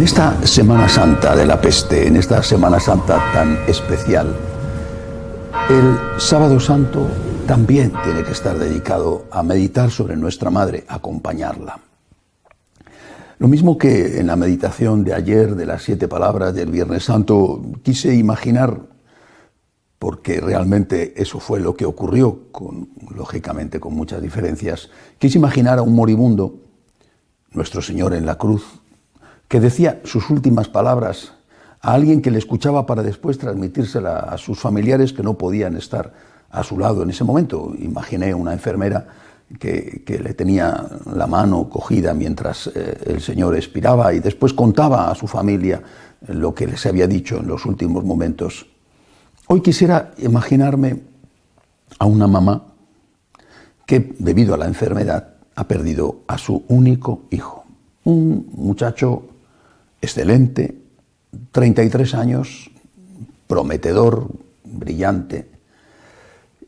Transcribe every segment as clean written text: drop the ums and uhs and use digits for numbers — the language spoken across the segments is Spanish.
esta Semana Santa de la peste, en esta Semana Santa tan especial, el Sábado Santo también tiene que estar dedicado a meditar sobre nuestra Madre, a acompañarla. Lo mismo que en la meditación de ayer de las 7 palabras del Viernes Santo, quise imaginar, porque realmente eso fue lo que ocurrió, lógicamente con muchas diferencias, quise imaginar a un moribundo, nuestro Señor en la cruz, que decía sus últimas palabras a alguien que le escuchaba para después transmitírsela a sus familiares que no podían estar a su lado en ese momento. Imaginé una enfermera que le tenía la mano cogida mientras el Señor expiraba y después contaba a su familia lo que les había dicho en los últimos momentos. Hoy quisiera imaginarme a una mamá que, debido a la enfermedad, ha perdido a su único hijo. Un muchacho excelente, 33 años, prometedor, brillante,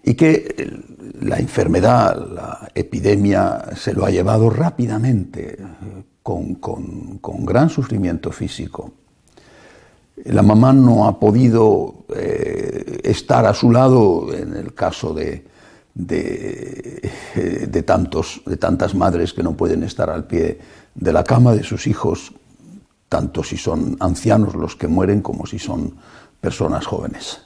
y que la enfermedad, la epidemia, se lo ha llevado rápidamente, con gran sufrimiento físico. La mamá no ha podido estar a su lado en el caso de tantas madres que no pueden estar al pie de la cama de sus hijos, tanto si son ancianos los que mueren como si son personas jóvenes.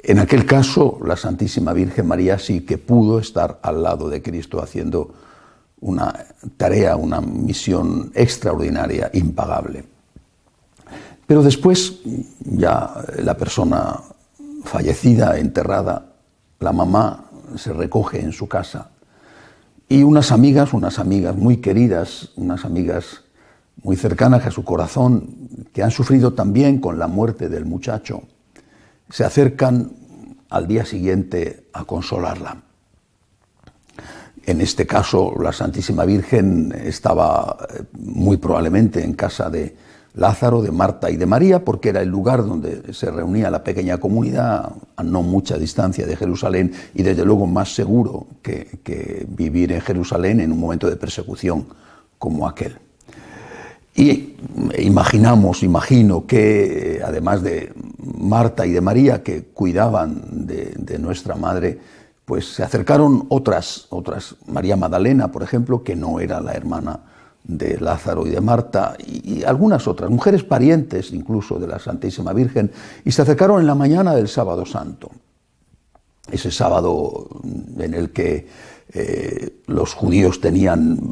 En aquel caso, la Santísima Virgen María sí que pudo estar al lado de Cristo haciendo una tarea, una misión extraordinaria, impagable. Pero después, ya la persona fallecida, enterrada, la mamá se recoge en su casa y unas amigas muy queridas, unas amigas muy cercanas a su corazón, que han sufrido también con la muerte del muchacho, se acercan al día siguiente a consolarla. En este caso, la Santísima Virgen estaba muy probablemente en casa de Lázaro, de Marta y de María, porque era el lugar donde se reunía la pequeña comunidad, a no mucha distancia de Jerusalén, y desde luego más seguro que vivir en Jerusalén en un momento de persecución como aquel. Y imagino que además de Marta y de María, que cuidaban de nuestra madre, pues se acercaron otras, María Magdalena, por ejemplo, que no era la hermana de Lázaro y de Marta, y algunas otras, mujeres parientes incluso de la Santísima Virgen, y se acercaron en la mañana del Sábado Santo, ese sábado en el que los judíos tenían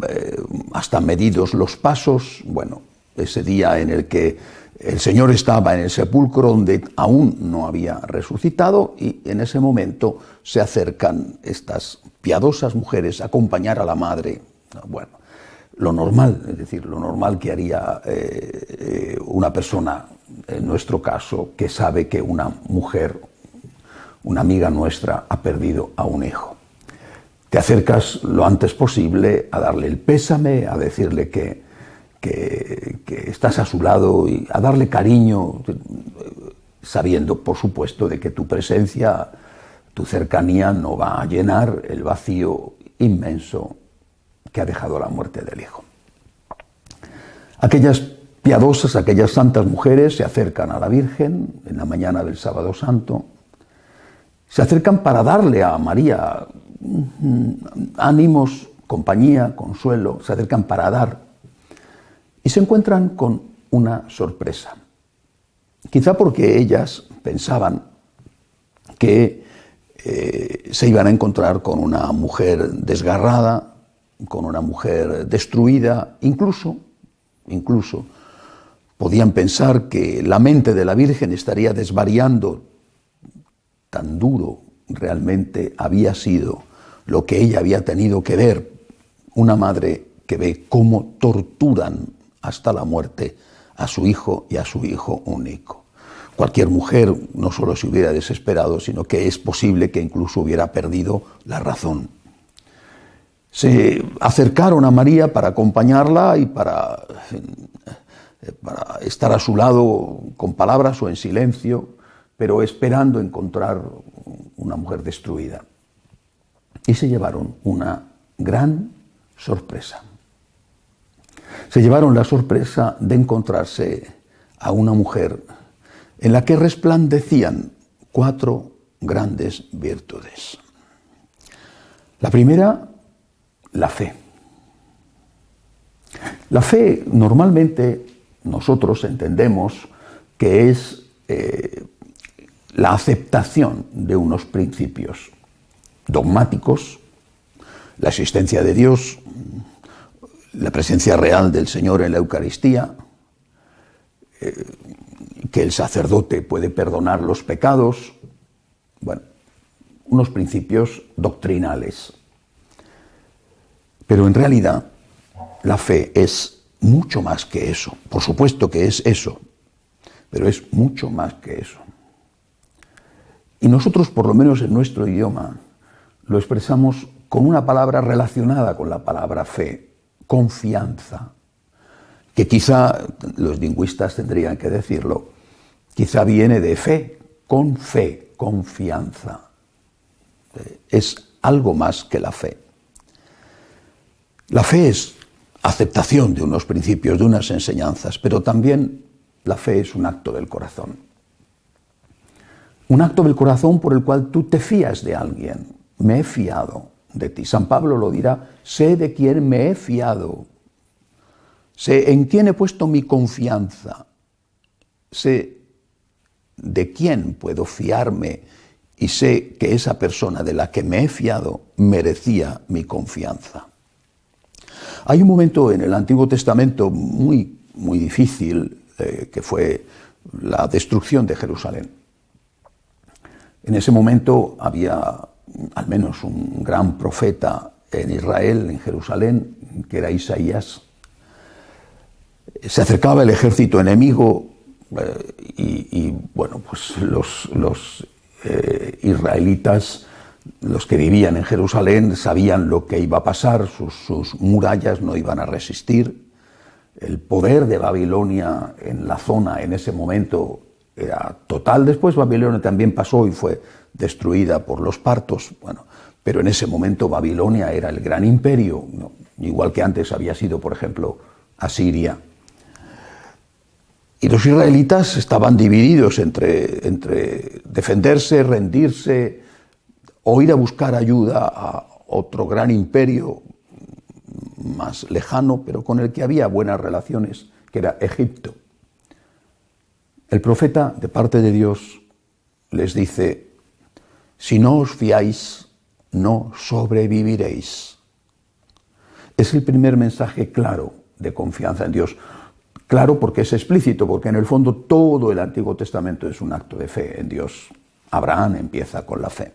hasta medidos los pasos, bueno, ese día en el que el Señor estaba en el sepulcro donde aún no había resucitado, y en ese momento se acercan estas piadosas mujeres a acompañar a la madre. Bueno, lo normal, es decir, lo normal que haría una persona, en nuestro caso, que sabe que una mujer, una amiga nuestra, ha perdido a un hijo. Te acercas lo antes posible a darle el pésame, a decirle que estás a su lado y a darle cariño, sabiendo, por supuesto, de que tu presencia, tu cercanía no va a llenar el vacío inmenso que ha dejado la muerte del hijo. Aquellas piadosas, aquellas santas mujeres se acercan a la Virgen en la mañana del Sábado Santo, se acercan para darle a María ánimos, compañía, consuelo, se acercan para dar, y se encuentran con una sorpresa. Quizá porque ellas pensaban que se iban a encontrar con una mujer desgarrada, con una mujer destruida, incluso podían pensar que la mente de la Virgen estaría desvariando. Tan duro realmente había sido lo que ella había tenido que ver, una madre que ve cómo torturan hasta la muerte a su hijo y a su hijo único. Cualquier mujer no solo se hubiera desesperado, sino que es posible que incluso hubiera perdido la razón. Se acercaron a María para acompañarla y para estar a su lado con palabras o en silencio, pero esperando encontrar una mujer destruida. Y se llevaron una gran sorpresa. se llevaron la sorpresa de encontrarse a una mujer en la que resplandecían 4 grandes virtudes. La primera, la fe. La fe normalmente nosotros entendemos que es la aceptación de unos principios dogmáticos, la existencia de Dios, la presencia real del Señor en la Eucaristía, que el sacerdote puede perdonar los pecados, bueno, unos principios doctrinales. Pero en realidad la fe es mucho más que eso. Por supuesto que es eso, pero es mucho más que eso. Y nosotros, por lo menos en nuestro idioma, lo expresamos con una palabra relacionada con la palabra fe, confianza, que quizá los lingüistas tendrían que decirlo, quizá viene de fe, confianza. Es algo más que la fe. La fe es aceptación de unos principios, de unas enseñanzas, pero también la fe es un acto del corazón. Un acto del corazón por el cual tú te fías de alguien. Me he fiado de ti. San Pablo lo dirá, sé de quién me he fiado. Sé en quién he puesto mi confianza. Sé de quién puedo fiarme y sé que esa persona de la que me he fiado merecía mi confianza. Hay un momento en el Antiguo Testamento muy difícil, que fue la destrucción de Jerusalén. En ese momento había al menos un gran profeta en Israel, en Jerusalén, que era Isaías. Se acercaba el ejército enemigo y bueno, pues los israelitas, los que vivían en Jerusalén, sabían lo que iba a pasar, sus murallas no iban a resistir. El poder de Babilonia en la zona en ese momento era total. Después Babilonia también pasó y fue destruida por los partos, bueno, pero en ese momento Babilonia era el gran imperio, ¿no? Igual que antes había sido, por ejemplo, Asiria. Y los israelitas estaban divididos entre defenderse, rendirse o ir a buscar ayuda a otro gran imperio más lejano, pero con el que había buenas relaciones, que era Egipto. El profeta, de parte de Dios, les dice: si no os fiáis, no sobreviviréis. Es el primer mensaje claro de confianza en Dios. Claro porque es explícito, porque en el fondo todo el Antiguo Testamento es un acto de fe en Dios. Abraham empieza con la fe.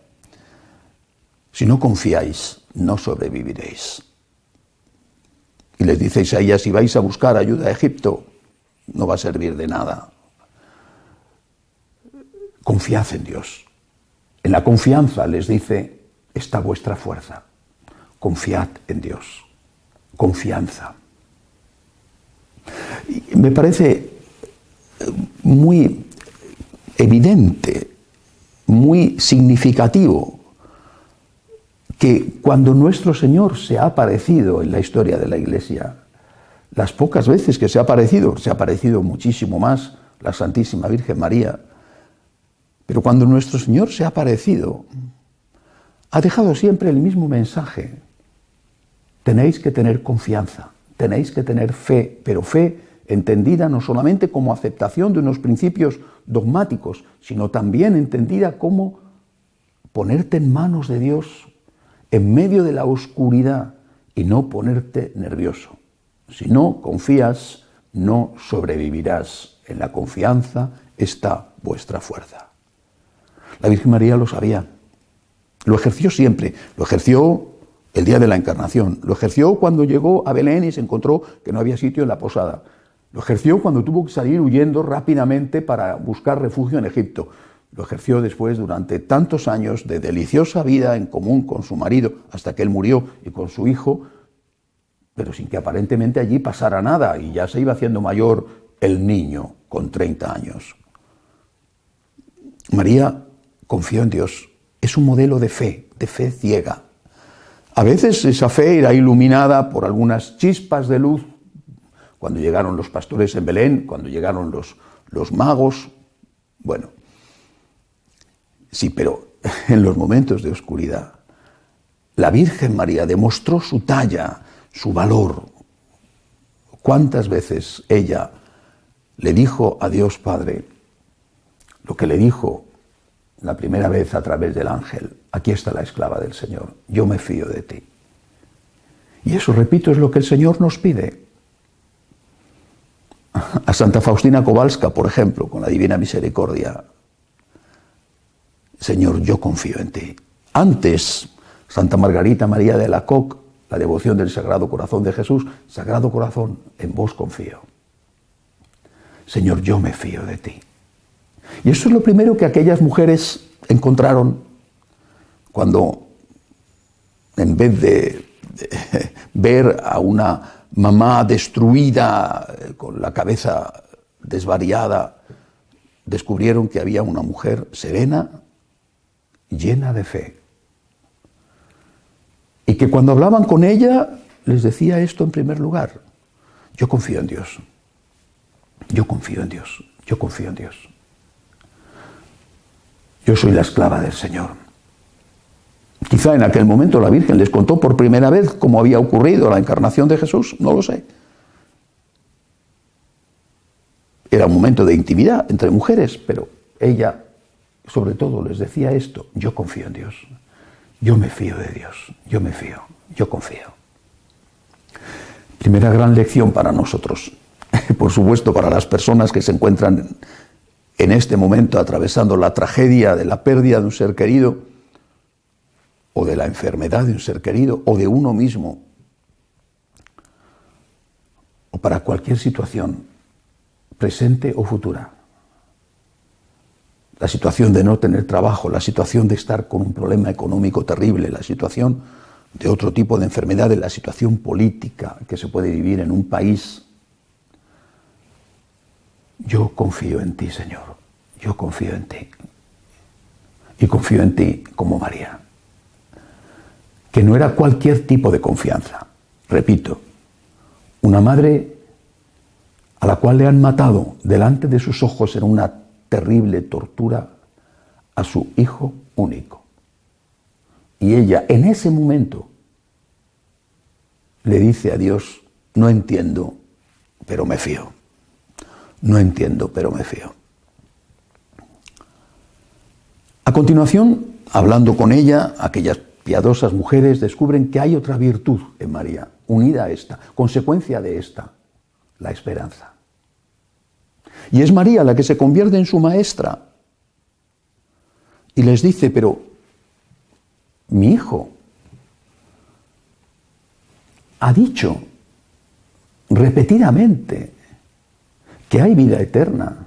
Si no confiáis, no sobreviviréis. Y les dice Isaías, si vais a buscar ayuda a Egipto, no va a servir de nada. Confiad en Dios. En la confianza, les dice, está vuestra fuerza. Confiad en Dios. Confianza. Y me parece muy evidente, muy significativo, que cuando nuestro Señor se ha aparecido en la historia de la Iglesia, las pocas veces que se ha aparecido muchísimo más la Santísima Virgen María, pero cuando nuestro Señor se ha aparecido, ha dejado siempre el mismo mensaje. Tenéis que tener confianza, tenéis que tener fe, pero fe entendida no solamente como aceptación de unos principios dogmáticos, sino también entendida como ponerte en manos de Dios en medio de la oscuridad y no ponerte nervioso. Si no confías, no sobrevivirás. En la confianza está vuestra fuerza. La Virgen María lo sabía. Lo ejerció siempre. Lo ejerció el día de la Encarnación. Lo ejerció cuando llegó a Belén y se encontró que no había sitio en la posada. Lo ejerció cuando tuvo que salir huyendo rápidamente para buscar refugio en Egipto. Lo ejerció después durante tantos años de deliciosa vida en común con su marido, hasta que él murió, y con su hijo, pero sin que aparentemente allí pasara nada, y ya se iba haciendo mayor el niño con 30 años. María confió en Dios. Es un modelo de fe ciega. A veces esa fe era iluminada por algunas chispas de luz cuando llegaron los pastores en Belén, cuando llegaron los magos. Bueno, sí, pero en los momentos de oscuridad, la Virgen María demostró su talla, su valor. ¿Cuántas veces ella le dijo a Dios Padre lo que le dijo la primera vez a través del ángel? Aquí está la esclava del Señor, yo me fío de ti. Y eso, repito, es lo que el Señor nos pide. A Santa Faustina Kowalska, por ejemplo, con la Divina Misericordia: Señor, yo confío en ti. Antes, Santa Margarita María de Alacoque, la devoción del Sagrado Corazón de Jesús: Sagrado Corazón, en vos confío. Señor, yo me fío de ti. Y eso es lo primero que aquellas mujeres encontraron cuando, en vez de ver a una mamá destruida, con la cabeza desvariada, descubrieron que había una mujer serena, llena de fe. Y que cuando hablaban con ella, les decía esto en primer lugar: yo confío en Dios. Yo confío en Dios. Yo confío en Dios. Yo soy la esclava del Señor. Quizá en aquel momento la Virgen les contó por primera vez cómo había ocurrido la encarnación de Jesús, no lo sé. Era un momento de intimidad entre mujeres, pero ella, sobre todo, les decía esto: yo confío en Dios. Yo me fío de Dios. Yo me fío. Yo confío. Primera gran lección para nosotros. Por supuesto, para las personas que se encuentran en este momento atravesando la tragedia de la pérdida de un ser querido, o de la enfermedad de un ser querido, o de uno mismo, o para cualquier situación, presente o futura. La situación de no tener trabajo, la situación de estar con un problema económico terrible, la situación de otro tipo de enfermedades, la situación política que se puede vivir en un país. Yo confío en ti, Señor. Yo confío en ti. Y confío en ti como María. Que no era cualquier tipo de confianza. Repito, una madre a la cual le han matado delante de sus ojos en una terrible tortura a su hijo único. Y ella, en ese momento, le dice a Dios: no entiendo, pero me fío. No entiendo, pero me fío. A continuación, hablando con ella, aquellas piadosas mujeres descubren que hay otra virtud en María, unida a esta, consecuencia de esta: la esperanza. Y es María la que se convierte en su maestra y les dice: pero mi hijo ha dicho repetidamente que hay vida eterna.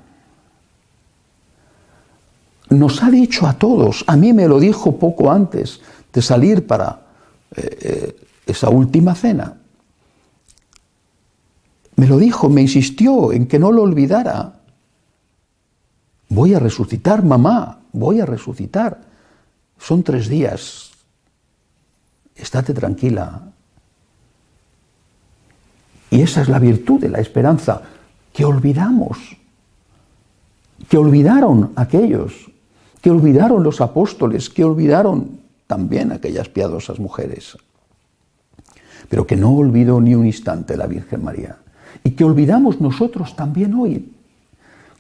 Nos ha dicho a todos, a mí me lo dijo poco antes de salir para esa última cena. Me lo dijo, me insistió en que no lo olvidara. Voy a resucitar, mamá, voy a resucitar. Son 3 días. Estate tranquila. Y esa es la virtud de la esperanza, que olvidamos, que olvidaron aquellos, que olvidaron los apóstoles, que olvidaron también aquellas piadosas mujeres, pero que no olvidó ni un instante la Virgen María, y que olvidamos nosotros también hoy,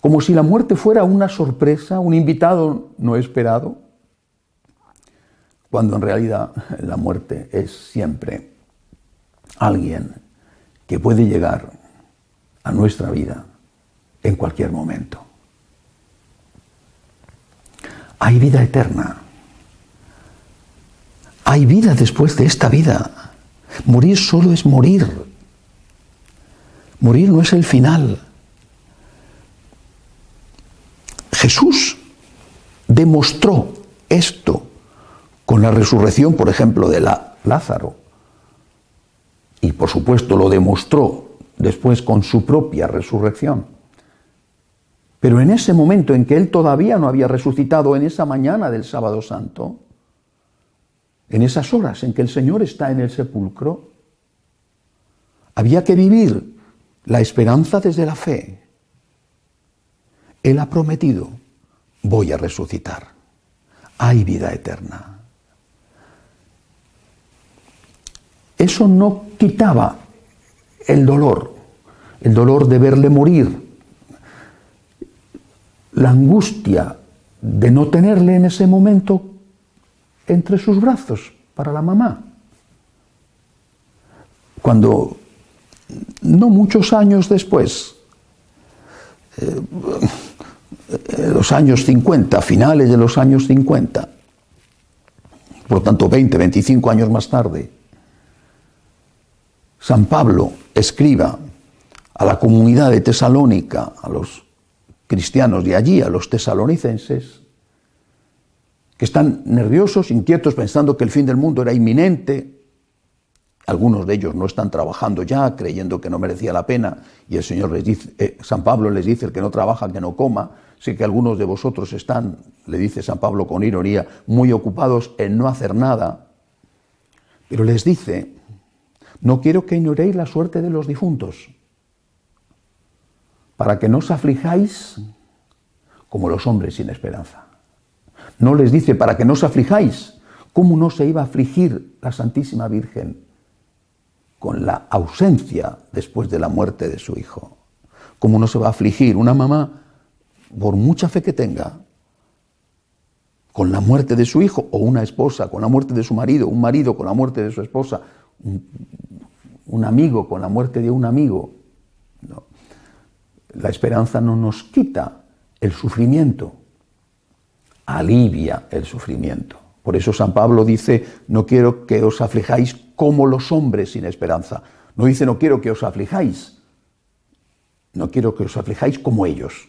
como si la muerte fuera una sorpresa, un invitado no esperado, cuando en realidad la muerte es siempre alguien que puede llegar a nuestra vida en cualquier momento. Hay vida eterna. Hay vida después de esta vida. Morir solo es morir. Morir no es el final. Jesús demostró esto con la resurrección, por ejemplo, de Lázaro. Y por supuesto lo demostró después con su propia resurrección. Pero en ese momento en que él todavía no había resucitado, en esa mañana del Sábado Santo, en esas horas en que el Señor está en el sepulcro, había que vivir la esperanza desde la fe. Él ha prometido, voy a resucitar. Hay vida eterna. Eso no quitaba el dolor de verle morir, la angustia de no tenerle en ese momento entre sus brazos para la mamá. Cuando, no muchos años después, los años 50, finales de los años 50, por lo tanto 20, 25 años más tarde, San Pablo escriba a la comunidad de Tesalónica, a los cristianos de allí, a los tesalonicenses, que están nerviosos, inquietos, pensando que el fin del mundo era inminente. Algunos de ellos no están trabajando ya, creyendo que no merecía la pena, y el Señor les dice, San Pablo les dice, el que no trabaja, que no coma. Sé que algunos de vosotros están, le dice San Pablo con ironía, muy ocupados en no hacer nada. Pero les dice, no quiero que ignoréis la suerte de los difuntos, para que no os aflijáis como los hombres sin esperanza. No les dice, para que no os aflijáis. ¿Cómo no se iba a afligir la Santísima Virgen con la ausencia después de la muerte de su hijo? ¿Cómo no se va a afligir una mamá, por mucha fe que tenga, con la muerte de su hijo, o una esposa con la muerte de su marido, un marido con la muerte de su esposa, un amigo con la muerte de un amigo? No. La esperanza no nos quita el sufrimiento, alivia el sufrimiento. Por eso San Pablo dice, no quiero que os aflijáis como los hombres sin esperanza. No dice, no quiero que os aflijáis. No quiero que os aflijáis como ellos.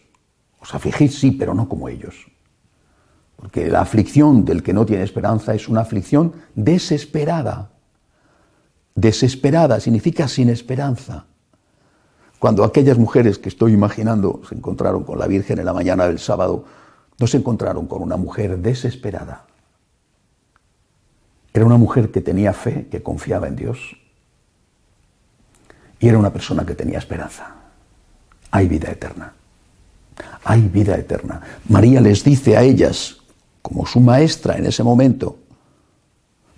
Os afligís sí, pero no como ellos. Porque la aflicción del que no tiene esperanza es una aflicción desesperada. Desesperada significa sin esperanza. Cuando aquellas mujeres que estoy imaginando se encontraron con la Virgen en la mañana del sábado, no se encontraron con una mujer desesperada. Era una mujer que tenía fe, que confiaba en Dios. Y era una persona que tenía esperanza. Hay vida eterna. Hay vida eterna. María les dice a ellas, como su maestra en ese momento,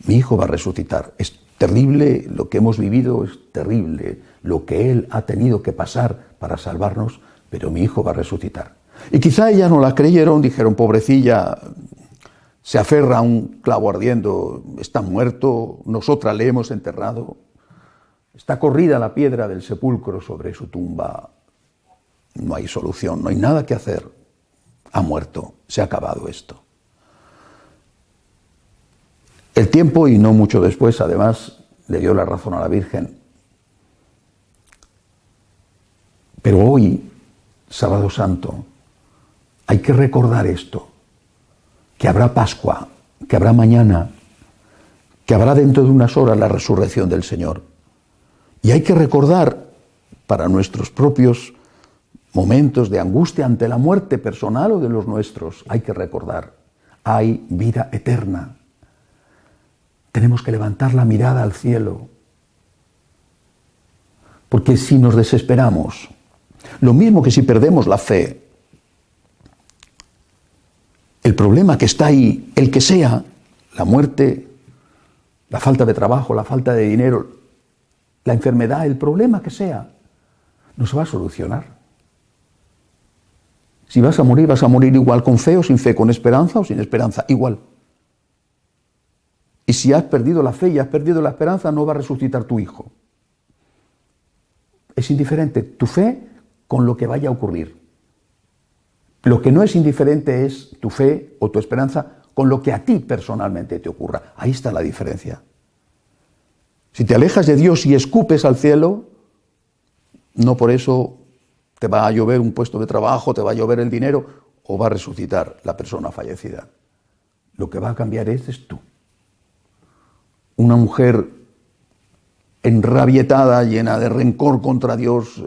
mi hijo va a resucitar. Es terrible lo que hemos vivido, es terrible lo que él ha tenido que pasar para salvarnos, pero mi hijo va a resucitar. Y quizá ellas no la creyeron, dijeron, pobrecilla, se aferra a un clavo ardiendo, está muerto, nosotras le hemos enterrado, está corrida la piedra del sepulcro sobre su tumba, no hay solución, no hay nada que hacer, ha muerto, se ha acabado esto. El tiempo, y no mucho después, además, le dio la razón a la Virgen. Pero hoy, Sábado Santo, hay que recordar esto, que habrá Pascua, que habrá mañana, que habrá dentro de unas horas la resurrección del Señor. Y hay que recordar, para nuestros propios momentos de angustia ante la muerte personal o de los nuestros, hay que recordar, hay vida eterna. Tenemos que levantar la mirada al cielo, porque si nos desesperamos, lo mismo que si perdemos la fe, el problema que está ahí, el que sea, la muerte, la falta de trabajo, la falta de dinero, la enfermedad, el problema que sea, no se va a solucionar. Si vas a morir igual con fe o sin fe, con esperanza o sin esperanza, igual. Y si has perdido la fe y has perdido la esperanza, no va a resucitar tu hijo. Es indiferente tu fe con lo que vaya a ocurrir. Lo que no es indiferente es tu fe o tu esperanza con lo que a ti personalmente te ocurra. Ahí está la diferencia. Si te alejas de Dios y escupes al cielo, no por eso te va a llover un puesto de trabajo, te va a llover el dinero o va a resucitar la persona fallecida. Lo que va a cambiar es tú. Una mujer enrabietada, llena de rencor contra Dios,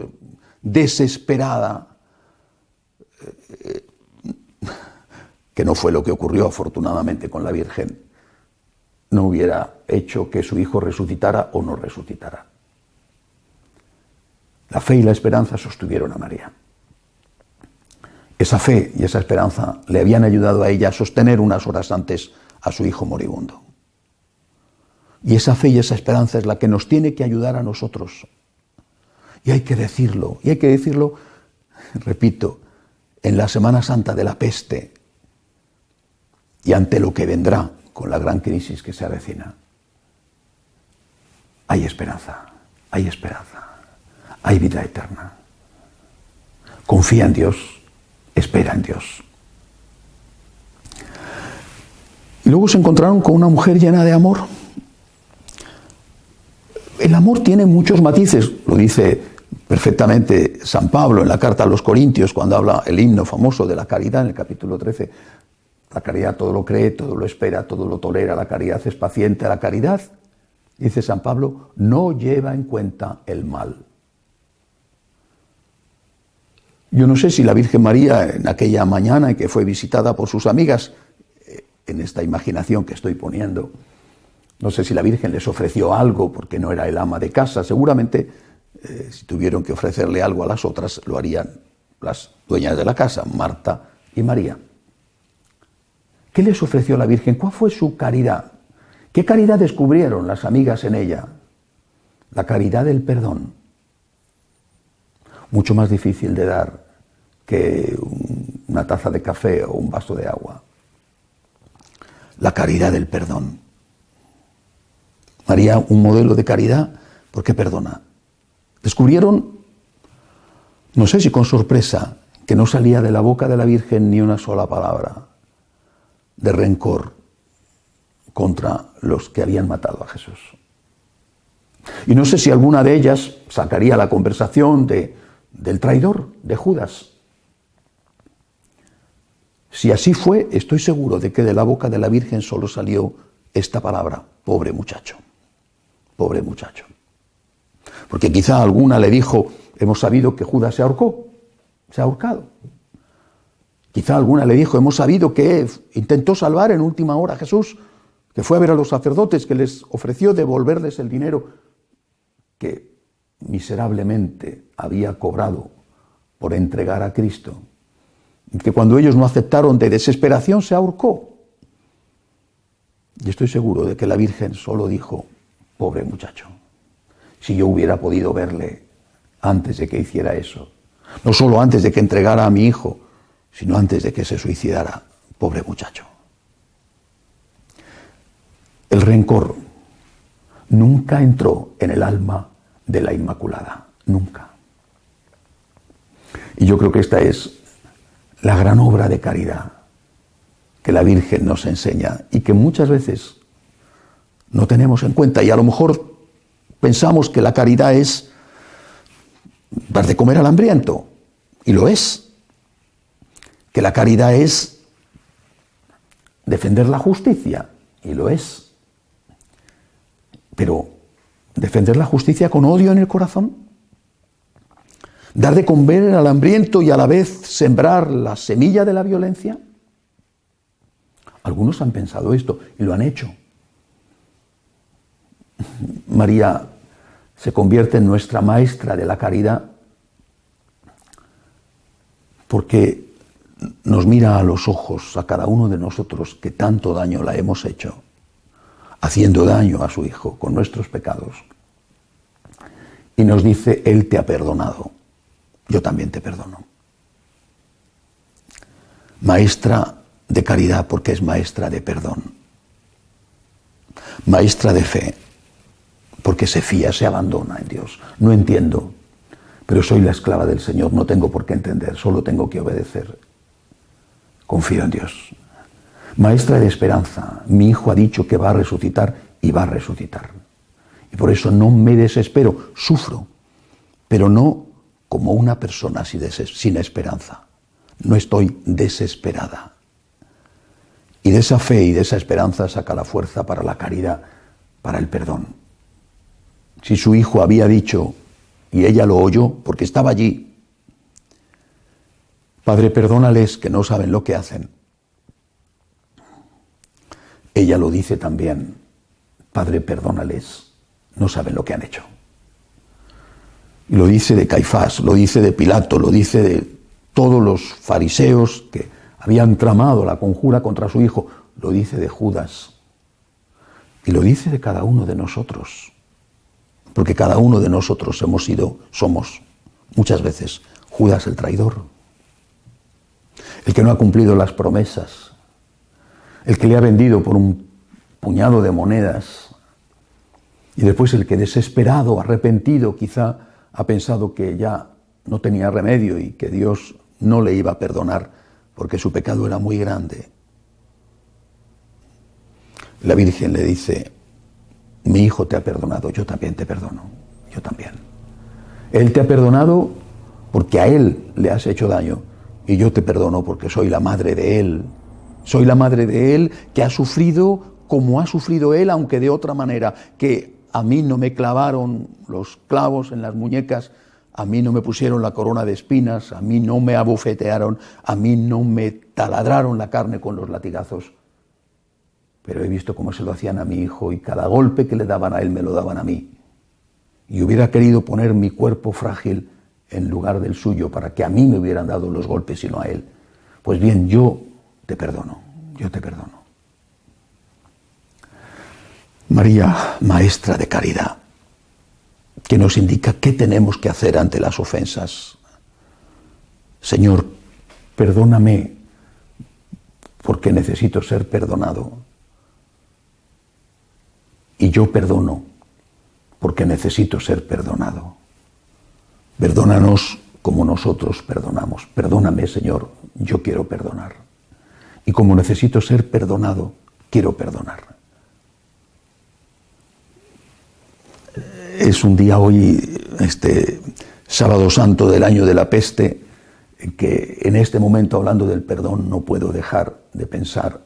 desesperada, que no fue lo que ocurrió afortunadamente con la Virgen, no hubiera hecho que su hijo resucitara o no resucitara. La fe y la esperanza sostuvieron a María. Esa fe y esa esperanza le habían ayudado a ella a sostener unas horas antes a su hijo moribundo. Y esa fe y esa esperanza es la que nos tiene que ayudar a nosotros. Y hay que decirlo, repito, en la Semana Santa de la peste y ante lo que vendrá con la gran crisis que se avecina. Hay esperanza, hay vida eterna. Confía en Dios, espera en Dios. Y luego se encontraron con una mujer llena de amor. El amor tiene muchos matices, lo dice perfectamente San Pablo en la carta a los Corintios cuando habla el himno famoso de la caridad en el capítulo 13. La caridad todo lo cree, todo lo espera, todo lo tolera, la caridad es paciente, la caridad, dice San Pablo, no lleva en cuenta el mal. Yo no sé si la Virgen María en aquella mañana en que fue visitada por sus amigas, en esta imaginación que estoy poniendo, no sé si la Virgen les ofreció algo porque no era el ama de casa. Seguramente, si tuvieron que ofrecerle algo a las otras, lo harían las dueñas de la casa, Marta y María. ¿Qué les ofreció la Virgen? ¿Cuál fue su caridad? ¿Qué caridad descubrieron las amigas en ella? La caridad del perdón. Mucho más difícil de dar que una taza de café o un vaso de agua. La caridad del perdón. María, un modelo de caridad, porque perdona. Descubrieron, no sé si con sorpresa, que no salía de la boca de la Virgen ni una sola palabra de rencor contra los que habían matado a Jesús. Y no sé si alguna de ellas sacaría la conversación del traidor, de Judas. Si así fue, estoy seguro de que de la boca de la Virgen solo salió esta palabra: pobre muchacho. Pobre muchacho. Porque quizá alguna le dijo, hemos sabido que Judas se ahorcó, se ha ahorcado. Quizá alguna le dijo, hemos sabido que intentó salvar en última hora a Jesús, que fue a ver a los sacerdotes, que les ofreció devolverles el dinero que miserablemente había cobrado por entregar a Cristo. Y que cuando ellos no aceptaron, de desesperación se ahorcó. Y estoy seguro de que la Virgen solo dijo, pobre muchacho, si yo hubiera podido verle antes de que hiciera eso, no solo antes de que entregara a mi hijo, sino antes de que se suicidara, pobre muchacho. El rencor nunca entró en el alma de la Inmaculada, nunca. Y yo creo que esta es la gran obra de caridad que la Virgen nos enseña y que muchas veces no tenemos en cuenta, y a lo mejor pensamos que la caridad es dar de comer al hambriento, y lo es. Que la caridad es defender la justicia, y lo es. Pero defender la justicia con odio en el corazón, dar de comer al hambriento y a la vez sembrar la semilla de la violencia. Algunos han pensado esto y lo han hecho. María se convierte en nuestra maestra de la caridad porque nos mira a los ojos a cada uno de nosotros que tanto daño la hemos hecho, haciendo daño a su Hijo con nuestros pecados. Y nos dice, Él te ha perdonado, yo también te perdono. Maestra de caridad porque es maestra de perdón. Maestra de fe porque se fía, se abandona en Dios. No entiendo, pero soy la esclava del Señor, no tengo por qué entender, solo tengo que obedecer. Confío en Dios. Maestra de esperanza, mi hijo ha dicho que va a resucitar y va a resucitar. Y por eso no me desespero, sufro, pero no como una persona sin esperanza. No estoy desesperada. Y de esa fe y de esa esperanza saca la fuerza para la caridad, para el perdón. Si su hijo había dicho, y ella lo oyó porque estaba allí, Padre, perdónales que no saben lo que hacen. Ella lo dice también, Padre, perdónales, no saben lo que han hecho. Y lo dice de Caifás, lo dice de Pilato, lo dice de todos los fariseos que habían tramado la conjura contra su hijo, lo dice de Judas. Y lo dice de cada uno de nosotros. Porque cada uno de nosotros somos muchas veces Judas el traidor. El que no ha cumplido las promesas. El que le ha vendido por un puñado de monedas. Y después el que desesperado, arrepentido, quizá ha pensado que ya no tenía remedio y que Dios no le iba a perdonar porque su pecado era muy grande. La Virgen le dice: mi hijo te ha perdonado, yo también te perdono, yo también. Él te ha perdonado porque a él le has hecho daño y yo te perdono porque soy la madre de él. Soy la madre de él que ha sufrido como ha sufrido él, aunque de otra manera, que a mí no me clavaron los clavos en las muñecas, a mí no me pusieron la corona de espinas, a mí no me abofetearon, a mí no me taladraron la carne con los latigazos. Pero he visto cómo se lo hacían a mi hijo y cada golpe que le daban a él me lo daban a mí. Y hubiera querido poner mi cuerpo frágil en lugar del suyo para que a mí me hubieran dado los golpes y no a él. Pues bien, yo te perdono, yo te perdono. María, maestra de caridad, que nos indica qué tenemos que hacer ante las ofensas. Señor, perdóname porque necesito ser perdonado. Y yo perdono porque necesito ser perdonado. Perdónanos como nosotros perdonamos. Perdóname, Señor, yo quiero perdonar. Y como necesito ser perdonado, quiero perdonar. Es un día hoy, sábado santo del año de la peste, que en este momento, hablando del perdón, no puedo dejar de pensar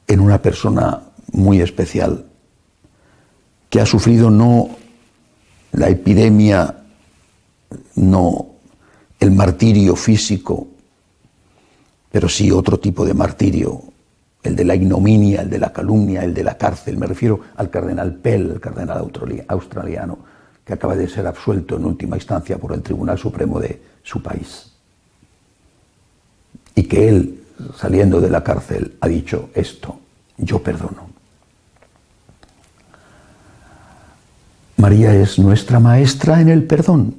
en una persona muy especial que ha sufrido no la epidemia, no el martirio físico, pero sí otro tipo de martirio, el de la ignominia, el de la calumnia, el de la cárcel. Me refiero al cardenal Pell, el cardenal australiano, que acaba de ser absuelto en última instancia por el Tribunal Supremo de su país. Y que él, saliendo de la cárcel, ha dicho esto: yo perdono. María es nuestra maestra en el perdón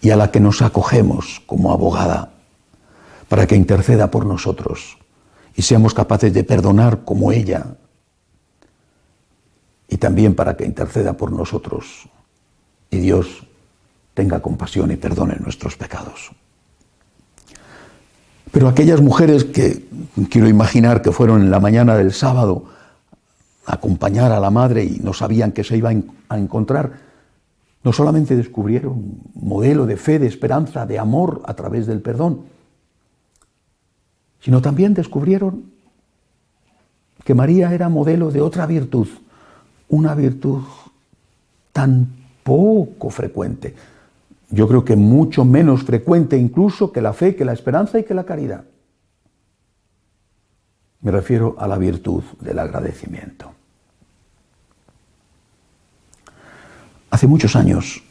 y a la que nos acogemos como abogada para que interceda por nosotros y seamos capaces de perdonar como ella, y también para que interceda por nosotros y Dios tenga compasión y perdone nuestros pecados. Pero aquellas mujeres que quiero imaginar que fueron en la mañana del sábado a acompañar a la madre y no sabían que se iban a encontrar, no solamente descubrieron un modelo de fe, de esperanza, de amor a través del perdón, sino también descubrieron que María era modelo de otra virtud, una virtud tan poco frecuente, yo creo que mucho menos frecuente incluso que la fe, que la esperanza y que la caridad. Me refiero a la virtud del agradecimiento. Hace muchos años,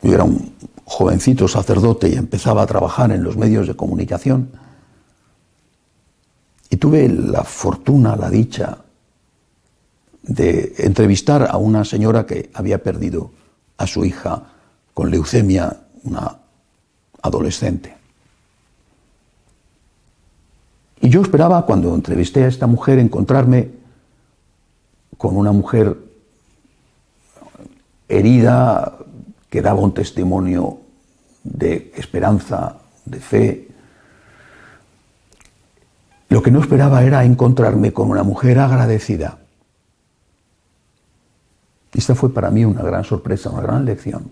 yo era un jovencito sacerdote y empezaba a trabajar en los medios de comunicación. Y tuve la fortuna, la dicha de entrevistar a una señora que había perdido a su hija con leucemia, una adolescente. Y yo esperaba, cuando entrevisté a esta mujer, encontrarme con una mujer herida que daba un testimonio de esperanza, de fe. Lo que no esperaba era encontrarme con una mujer agradecida. Esta fue para mí una gran sorpresa, una gran lección.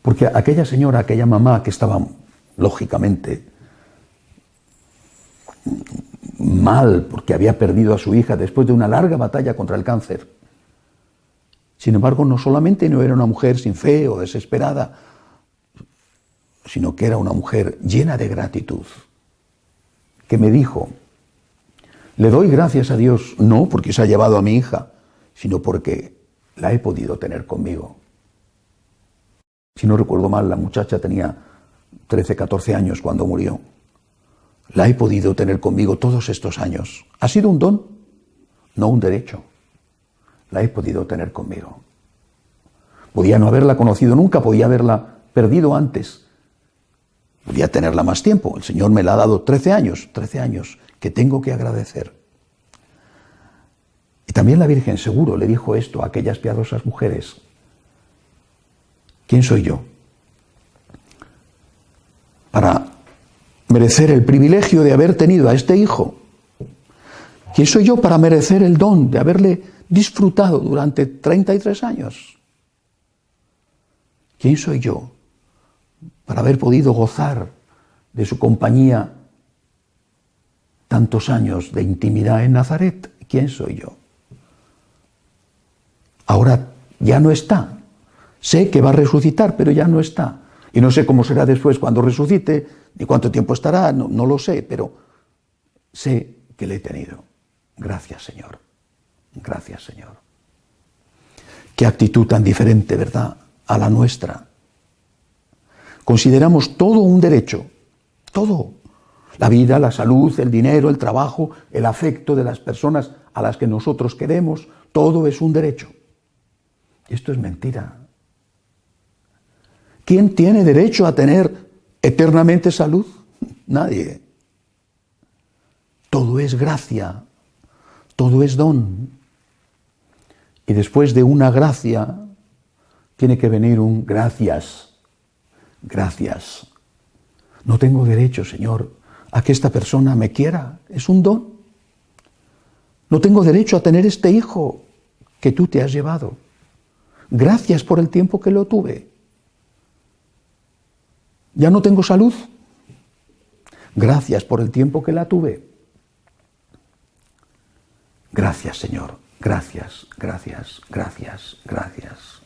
Porque aquella señora, aquella mamá que estaba, lógicamente, mal porque había perdido a su hija después de una larga batalla contra el cáncer. Sin embargo, no solamente no era una mujer sin fe o desesperada, sino que era una mujer llena de gratitud, que me dijo: le doy gracias a Dios, no porque se ha llevado a mi hija, sino porque la he podido tener conmigo. Si no recuerdo mal, la muchacha tenía 13, 14 años cuando murió. La he podido tener conmigo todos estos años. ¿Ha sido un don? No un derecho. La he podido tener conmigo. Podía no haberla conocido nunca, podía haberla perdido antes. Podía tenerla más tiempo. El Señor me la ha dado 13 años que tengo que agradecer. Y también la Virgen seguro le dijo esto a aquellas piadosas mujeres. ¿Quién soy yo para merecer el privilegio de haber tenido a este hijo? ¿Quién soy yo para merecer el don de haberle disfrutado durante 33 años? ¿Quién soy yo para haber podido gozar de su compañía tantos años de intimidad en Nazaret? ¿Quién soy yo? Ahora ya no está. Sé que va a resucitar, pero ya no está. Y no sé cómo será después cuando resucite, ni cuánto tiempo estará, no lo sé, pero sé que le he tenido. Gracias, Señor. Gracias, Señor. Qué actitud tan diferente, ¿verdad?, a la nuestra. Consideramos todo un derecho, todo. La vida, la salud, el dinero, el trabajo, el afecto de las personas a las que nosotros queremos, todo es un derecho. Y esto es mentira. ¿Quién tiene derecho a tener eternamente salud? Nadie. Todo es gracia, todo es don. Y después de una gracia, tiene que venir un gracias. Gracias. No tengo derecho, Señor, a que esta persona me quiera. Es un don. No tengo derecho a tener este hijo que tú te has llevado. Gracias por el tiempo que lo tuve. Ya no tengo salud. Gracias por el tiempo que la tuve. Gracias, Señor. Gracias, gracias, gracias, gracias.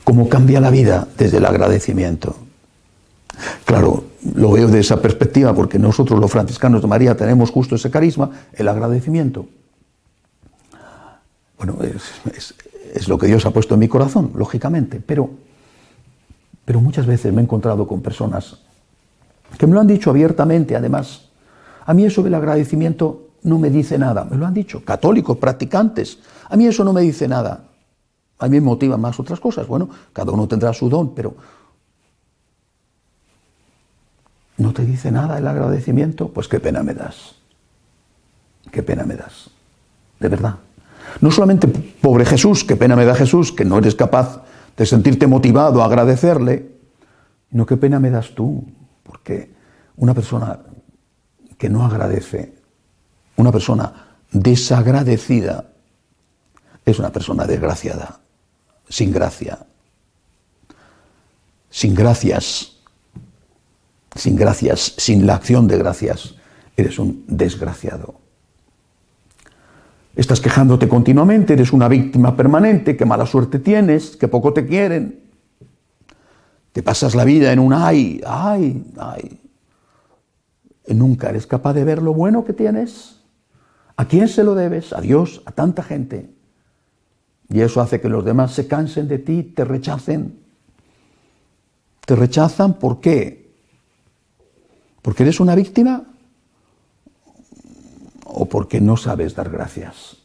¿Cómo cambia la vida desde el agradecimiento? Claro, lo veo de esa perspectiva porque nosotros los franciscanos de María tenemos justo ese carisma, el agradecimiento. Bueno, es lo que Dios ha puesto en mi corazón, lógicamente, pero muchas veces me he encontrado con personas que me lo han dicho abiertamente, además. A mí eso del agradecimiento no me dice nada, me lo han dicho, católicos, practicantes. A mí eso no me dice nada. A mí me motivan más otras cosas. Bueno, cada uno tendrá su don, pero ¿no te dice nada el agradecimiento? Pues qué pena me das. Qué pena me das. De verdad. No solamente, pobre Jesús, qué pena me da Jesús, que no eres capaz de sentirte motivado a agradecerle, sino qué pena me das tú, porque una persona que no agradece, una persona desagradecida, es una persona desgraciada, sin gracia, sin gracias, sin la acción de gracias, eres un desgraciado. Estás quejándote continuamente, eres una víctima permanente, qué mala suerte tienes, que poco te quieren. Te pasas la vida en un ay. Y nunca eres capaz de ver lo bueno que tienes. ¿A quién se lo debes? A Dios, a tanta gente. Y eso hace que los demás se cansen de ti, te rechacen. ¿Te rechazan por qué? ¿Porque eres una víctima? ¿O porque no sabes dar gracias?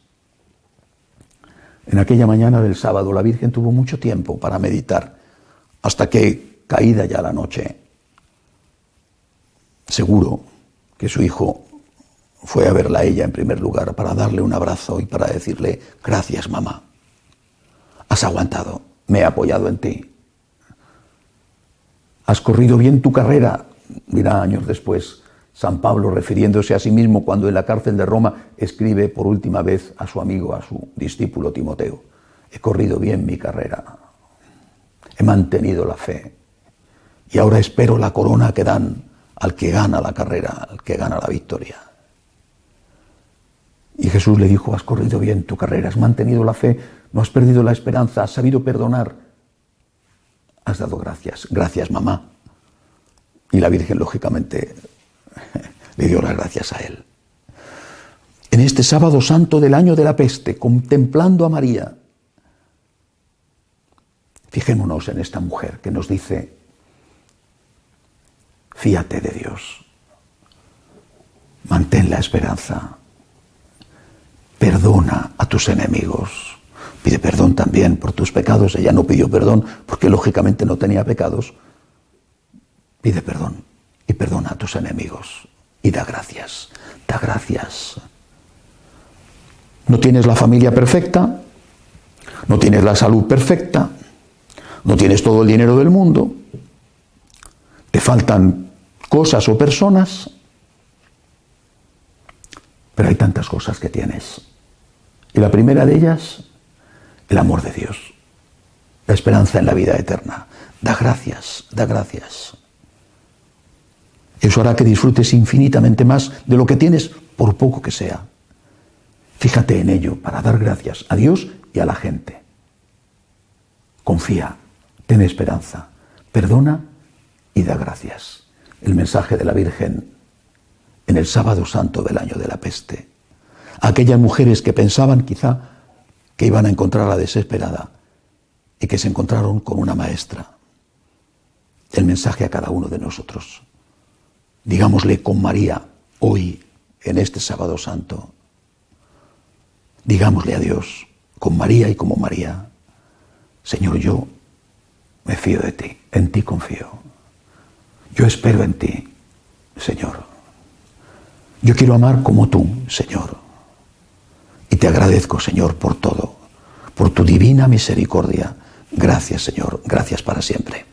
En aquella mañana del sábado la Virgen tuvo mucho tiempo para meditar, hasta que, caída ya la noche, seguro que su hijo fue a verla a ella en primer lugar para darle un abrazo y para decirle: gracias, mamá, has aguantado, me he apoyado en ti, has corrido bien tu carrera. Dirá años después San Pablo, refiriéndose a sí mismo cuando en la cárcel de Roma escribe por última vez a su amigo, a su discípulo Timoteo: he corrido bien mi carrera, he mantenido la fe y ahora espero la corona que dan al que gana la carrera, al que gana la victoria. Y Jesús le dijo: has corrido bien tu carrera, has mantenido la fe, no has perdido la esperanza, has sabido perdonar, has dado gracias. Gracias, mamá. Y la Virgen, lógicamente, le dio las gracias a él. en este sábado santo del año de la peste, contemplando a María, fijémonos en esta mujer que nos dice: fíate de Dios, mantén la esperanza, perdona a tus enemigos, pide perdón también por tus pecados. Ella no pidió perdón porque lógicamente no tenía pecados. Pide perdón y perdona a tus enemigos y da gracias, da gracias. No tienes la familia perfecta, no tienes la salud perfecta, no tienes todo el dinero del mundo, te faltan cosas o personas, pero hay tantas cosas que tienes. Y la primera de ellas, el amor de Dios, la esperanza en la vida eterna. Da gracias, da gracias. Eso hará que disfrutes infinitamente más de lo que tienes, por poco que sea. Fíjate en ello para dar gracias a Dios y a la gente. Confía, ten esperanza, perdona y da gracias. El mensaje de la Virgen en el sábado santo del año de la peste. Aquellas mujeres que pensaban quizá que iban a encontrarla desesperada y que se encontraron con una maestra. El mensaje a cada uno de nosotros. Digámosle con María hoy, en este sábado santo. Digámosle a Dios, con María y como María: Señor, yo me fío de ti, en ti confío. Yo espero en ti, Señor. Yo quiero amar como tú, Señor. Y te agradezco, Señor, por todo, por tu divina misericordia. Gracias, Señor, gracias para siempre.